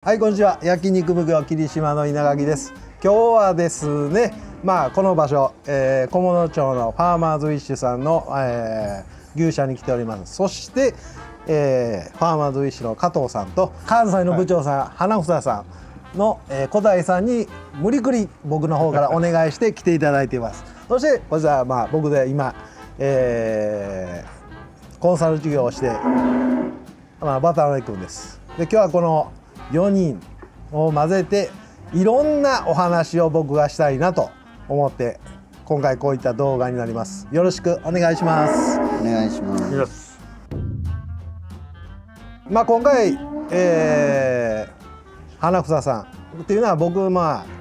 はい、こんにちは。焼肉奉行霧島の稲垣です。今日はですね、この場所、菰野町のファーマーズウィッシュさんの、牛舎に来ております。そして、ファーマーズウィッシュの加藤さんと関西の部長さん、花房さんの、小田井さんに無理くり僕の方からお願いして来ていただいています。そしてこちら僕で今、コンサル事業をして、バターネ君です。で、今日はこの4人を混ぜていろんなお話を僕がしたいなと思って今回こういった動画になります。よろしくお願いします。お願いします。今回、花房さんっていうのは僕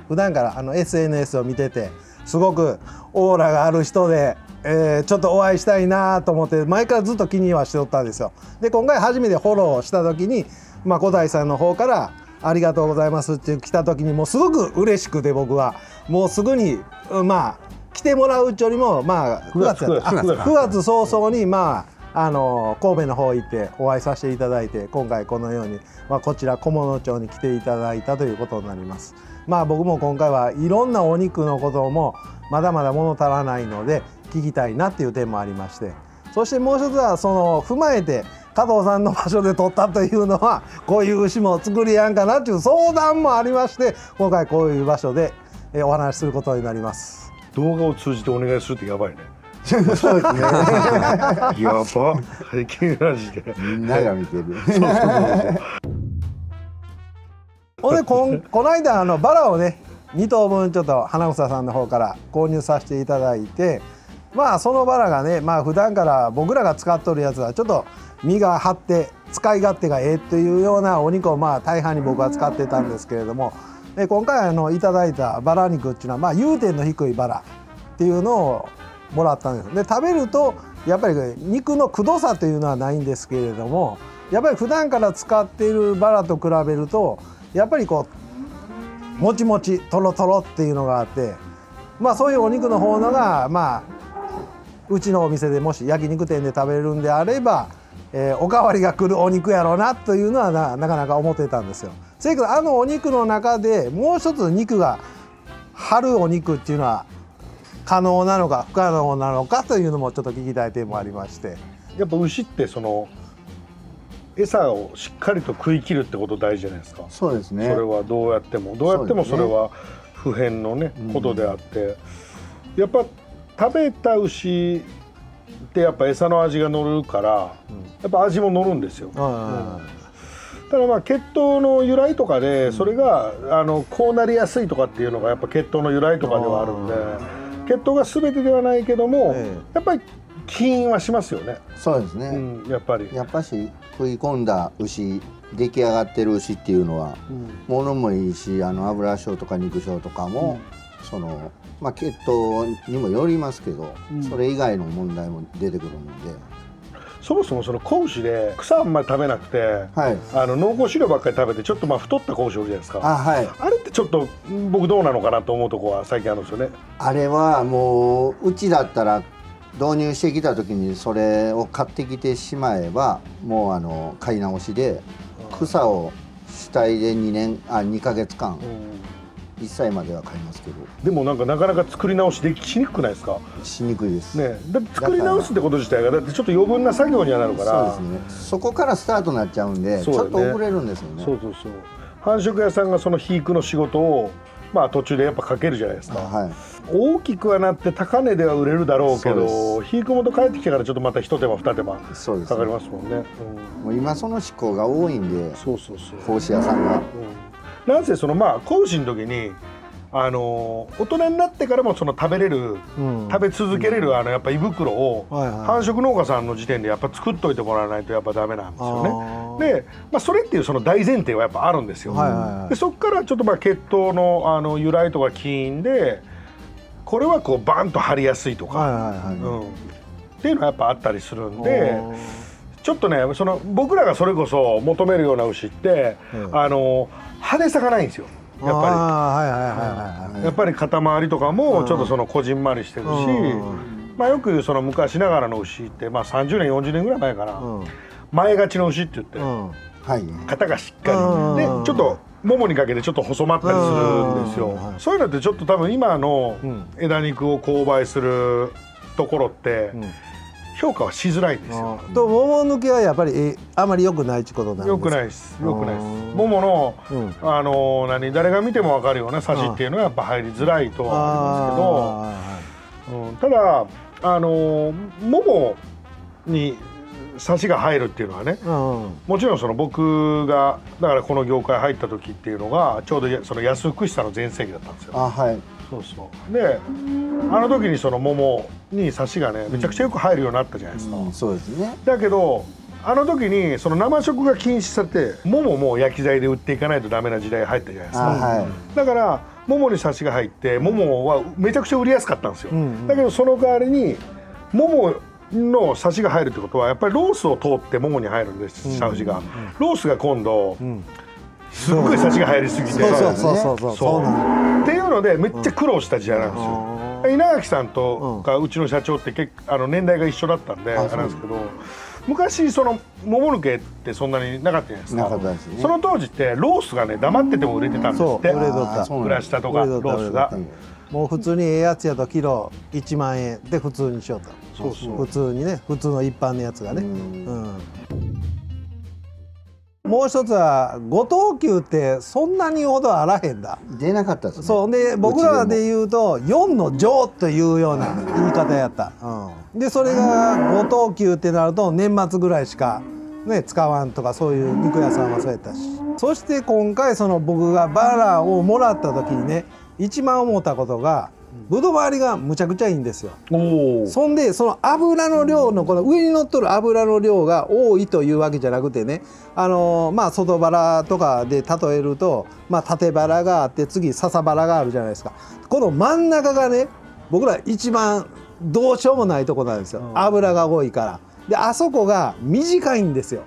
普段からSNS を見ててすごくオーラがある人で、ちょっとお会いしたいなと思って前からずっと気にはしておったんですよ。で今回初めてフォローした時に小田井さんの方から「ありがとうございます」って来た時にもうすごく嬉しくて僕はもうすぐに来てもらううちよりも9月早々に神戸の方行ってお会いさせていただいて今回このように、こちら菰野町に来ていただいたということになります。僕も今回はいろんなお肉のこともまだまだ物足らないので聞きたいなっていう点もありまして、そしてもう一つはその踏まえて加藤さんの場所で撮ったというのはこういう牛も作りやんかなっていう相談もありまして今回こういう場所でお話しすることになります。動画を通じてお願いするってやばいね。そうですね。やば。最近ラジで。みんなが見てる。ほんでこの間バラをね2頭分ちょっと花房さんの方から購入させていただいてそのバラがね普段から僕らが使っとるやつはちょっと身が張って使い勝手がええっていうようなお肉を大半に僕は使ってたんですけれども今回いただいたバラ肉っていうのは融点の低いバラっていうのをもらったんです。で食べるとやっぱり肉のくどさというのはないんですけれどもやっぱり普段から使っているバラと比べるとやっぱりもちもちとろとろっていうのがあってそういうお肉の方のがうちのお店でもし焼肉店で食べるんであればおかわりが来るお肉やろうなというのはなかなか思ってたんですよ。せやけどお肉の中でもう一つ肉が張るお肉っていうのは可能なのか不可能なのかというのもちょっと聞きたい点もありまして、やっぱ牛って餌をしっかりと食い切るってこと大事じゃないですか。そうですね。それはどうやってもそれは不変のねことであって、やっぱ食べた牛ってやっぱ餌の味が乗るから、やっぱ味も乗るんですよ。ただ血統の由来とかでそれがこうなりやすいとかっていうのがやっぱ血統の由来とかではあるんで、血統が全てではないけども、やっぱり起因はしますよね。そうですね。やっぱり食い込んだ牛出来上がってる牛っていうのは物もいいし油症とか肉症とかも血統にもよりますけど、それ以外の問題も出てくるので。そもそも子牛で草あんまり食べなくて、濃厚飼料ばっかり食べてちょっと太った子牛おるじゃないですか。あれってちょっと僕どうなのかなと思うとこは最近あるんですよね。あれはもうちだったら導入してきた時にそれを買ってきてしまえばもう買い直しで草を主体で2ヶ月間1歳までは買いますけど、でもなかなか作り直ししにくくないですか。しにくいですね。だって作り直すってこと自体がだってちょっと余分な作業にはなるから。そうですね。そこからスタートになっちゃうんでちょっと遅れるんですよね。そう繁殖屋さんがその肥育の仕事を途中でやっぱかけるじゃないですか。大きくはなって高値では売れるだろうけど肥育元帰ってきてからちょっとまた一手間二手間かかりますもんね。もう今その思考が多いんで子牛屋さんが。なんせ子牛の時に大人になってからも食べ続けれるやっぱ胃袋を繁殖農家さんの時点でやっぱ作っといてもらわないとやっぱダメなんですよね。で、それっていうその大前提はやっぱあるんですよ。でそこからちょっと血統の由来とか起因でこれはバンと張りやすいとかっていうのはやっぱあったりするんで。ちょっとね僕らがそれこそ求めるような牛って派手さがないんですよ。やっぱり肩周りとかもちょっとこじんまりしてるし、よく言う昔ながらの牛って30年40年ぐらい前かな前勝ちの牛って言って肩がしっかりでちょっとももにかけてちょっと細まったりするんですよ。そういうのってちょっと多分今の枝肉を購買するところって評価はしづらいんですよ。ともも抜きはやっぱりあまり良くないってことなんですか。良くないです。良くないです。ももの誰が見ても分かるようなサシっていうのはやっぱ入りづらいとは思うんですけど、ただももにサシが入るっていうのはね、もちろんその僕がだからこの業界入った時っていうのがちょうどその安福さの全盛期だったんですよ。はい。そうそうであの時にそのももにサシがねめちゃくちゃよく入るようになったじゃないですか。そうですね。だけどあの時にその生食が禁止されてももも焼き材で売っていかないとダメな時代入ったじゃないですか。だからももにサシが入ってももはめちゃくちゃ売りやすかったんですよ。だけどその代わりにもものサシが入るってことはやっぱりロースを通ってももに入るんですサシが。ロースが今度すっごいサシが入りすぎてっていうのでめっちゃ苦労した時代なんですよ。稲垣さんとかうちの社長って年代が一緒だったんであれなんですけど、昔そのもも抜けってそんなになかったじゃないですか。その当時ってロースがね黙ってても売れてたんですって。グラシタとかロースがもう普通にええやつやとキロ1万円で普通にしようと。普通にね、普通の一般のやつがね。もう一つは五等級ってそんなにほどあらへんだ。出なかったですね。そうで僕らで言うと4の乗というような言い方やった。でそれが五等級ってなると年末ぐらいしかね使わんとかそういう肉屋さんはそうやったし。そして今回その僕がバラをもらった時にね一番思ったことが。ぶどう周りがむちゃくちゃいいんですよ。そんでその油の量のこの上に乗っとる油の量が多いというわけじゃなくてね外バラとかで例えると、縦バラがあって次笹バラがあるじゃないですか。この真ん中がね僕ら一番どうしようもないとこなんですよ。油が多いから。であそこが短いんですよ。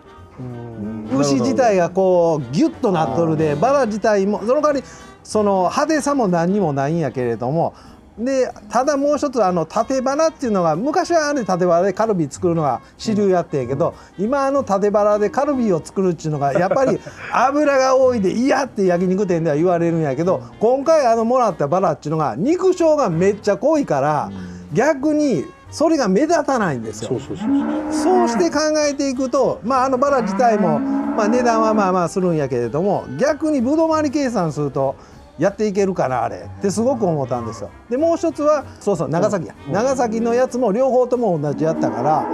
牛自体がこうギュッとなっとるでバラ自体もその代わりその派手さも何にもないんやけれども。でただもう一つ縦バラっていうのが昔は縦バラでカルビ作るのが主流やってんやけど、今縦バラでカルビを作るっていうのがやっぱり油が多いで嫌って焼肉店では言われるんやけど、今回もらったバラっていうのが肉醤がめっちゃ濃いから逆にそれが目立たないんですよ。そうして考えていくとバラ自体も値段はまあするんやけれども逆にぶどう回り計算するとやっていけるかなあれってすごく思ったんですよ。でもう一つは長崎や、長崎のやつも両方とも同じやったから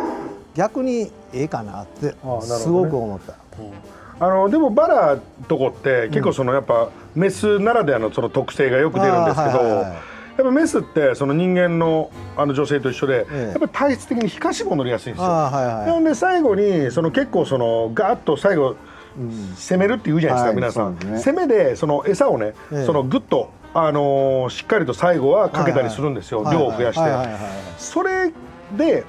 逆にええかなってすごく思った。でもバラとこって結構そのやっぱメスならではのその特性がよく出るんですけど、やっぱメスってその人間の女性と一緒でやっぱり体質的に皮下脂肪乗りやすいんですよ。なので最後にその結構そのガーッと最後攻めるって言うじゃないですか、皆さん。攻めでその餌をねそのグッとしっかりと最後はかけたりするんですよ、量を増やして。それで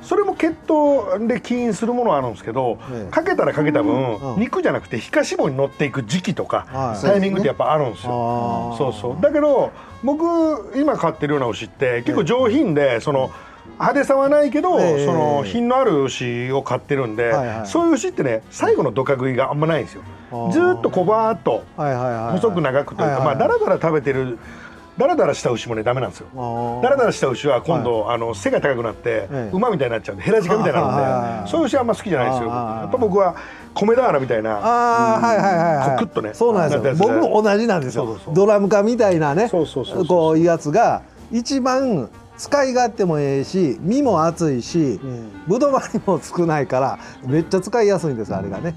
それも血糖で起因するものはあるんですけど、かけたらかけた分肉じゃなくて皮下脂肪に乗っていく時期とかタイミングってやっぱあるんですよ。だけど僕今飼ってるような牛って結構上品でその派手さはないけど、その品のある牛を飼ってるんで、そういう牛ってね最後のどか食いがあんまないんですよ。ずっとバーっと細く長くというかだらだら食べてるダラダラした牛もねダメなんですよ。ダラダラした牛は今度背が高くなって馬みたいになっちゃうんでヘラジカみたいになるんでそういう牛はあんま好きじゃないですよ。やっぱ僕は米俵みたいなコクッとね。そうなんですよ。僕も同じなんですよ。ドラム缶みたいなねこういうやつが一番使い勝手もええし身も厚いしぶどう張りも少ないからめっちゃ使いやすいんですあれがね。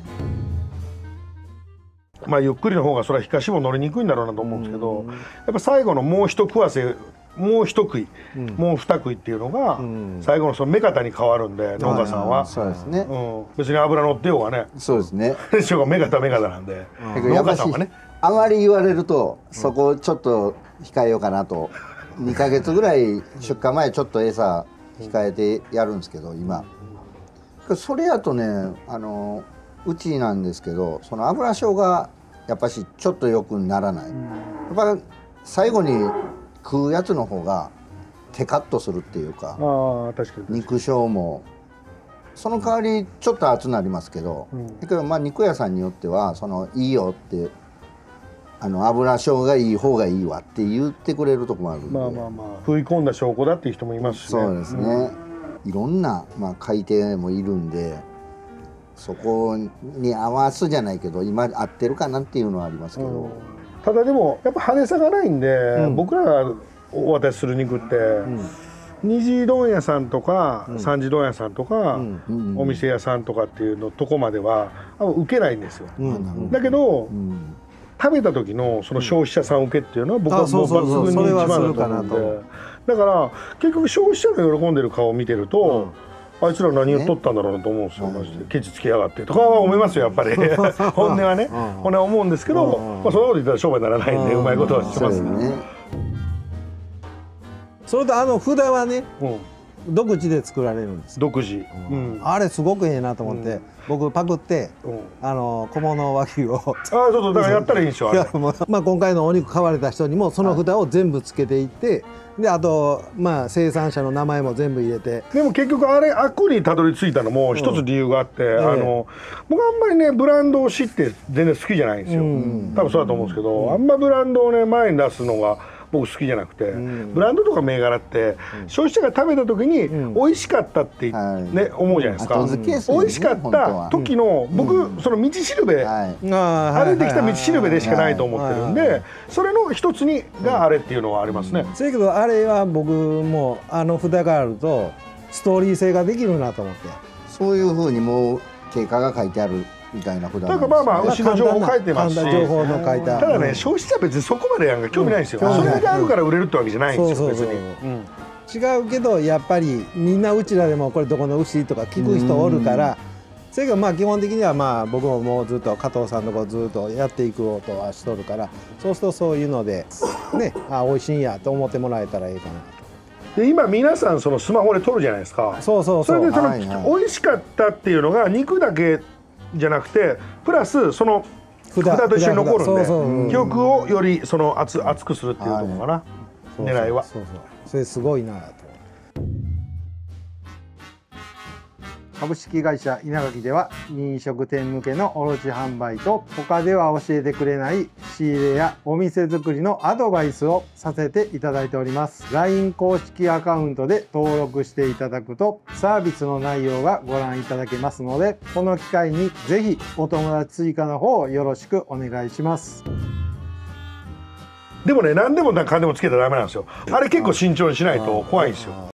ゆっくりの方がそれは皮下脂肪乗りにくいんだろうなと思うんですけど、やっぱ最後のもう一食わせもう一食い、もう二食いっていうのが最後のその目方に変わるんで農家さんは。そうですね。別に油乗ってようがね。そうですね。目方なんで農家さんはね。あまり言われるとそこちょっと控えようかなと。2ヶ月ぐらい出荷前ちょっと餌控えてやるんですけど今それやとねうちなんですけどその油性がやっぱしちょっとよくならない。やっぱ最後に食うやつの方がテカッとするっていうか肉性もその代わりちょっと厚なりますけどだけど肉屋さんによってはそのいいよって油性がいい方がいいわって言ってくれるとこもあるんで、まあ食い込んだ証拠だっていう人もいますしね。そうですね、いろんな、買い手もいるんで、そこに合わすじゃないけど今合ってるかなっていうのはありますけど、ただでもやっぱ派手さがないんで、僕らがお渡しする肉って、二次問屋さんとか三次問屋さんとかお店屋さんとかっていうのとこまでは受けないんですよ。だけど食べた時のその消費者さん受けっていうのは僕はもう抜群に一番だと思うんで、だから結局消費者の喜んでる顔を見てると、あいつら何言っとったんだろうなと思うんですよ。マジでケチつけやがってとかは思いますよ、やっぱり本音はね、本音は思うんですけど、そんなこと言ったら商売にならないんでうまいことはしてますね。それと札はね、独自で作られるんです。独自、あれすごくいいなと思って、僕パクって小物和牛をそうだからやったらいいんですよ。今回のお肉買われた人にもその札を全部つけていって、であと生産者の名前も全部入れて。でも結局あっこにたどり着いたのも一つ理由があって、僕あんまりねブランドを知って全然好きじゃないんですよ。多分そうだと思うんですけど、あんまブランドをね前に出すのが僕好きじゃなくて、ブランドとか銘柄って消費者が食べた時に美味しかったってね思うじゃないですか。美味しかった時の僕その道しるべ、歩いてきた道しるべでしかないと思ってるんで、それの一つにがあれっていうのはありますね。そやけどあれは僕も札があるとストーリー性ができるなと思って、そういうふうにもう経過が書いてあるみたいな札なんですね。牛の情報書いてますし、情報の書いた。ただね、消費者は別にそこまで興味ないんですよ。それがあるから売れるってわけじゃないんですよ、別に。違うけどやっぱりみんなうちらでもこれどこの牛とか聞く人おるから、それが基本的には僕ももうずっと加藤さんのとこずっとやっていくことはしとるから、そうするとそういうのでね、美味しいんやと思ってもらえたらいいかなと。で今皆さんそのスマホで撮るじゃないですか。それで美味しかったっていうのが肉だけじゃなくてプラスその札と一緒に残るんで、記憶をより熱くするっていうところかな、狙いは。それすごいなと。株式会社稲垣では飲食店向けの卸販売と他では教えてくれない仕入れやお店作りのアドバイスをさせていただいております。 LINE 公式アカウントで登録していただくとサービスの内容がご覧いただけますので、この機会にぜひお友達追加の方をよろしくお願いします。でもね、何でもかんでもつけたらダメなんですよ。あれ結構慎重にしないと怖いんですよ。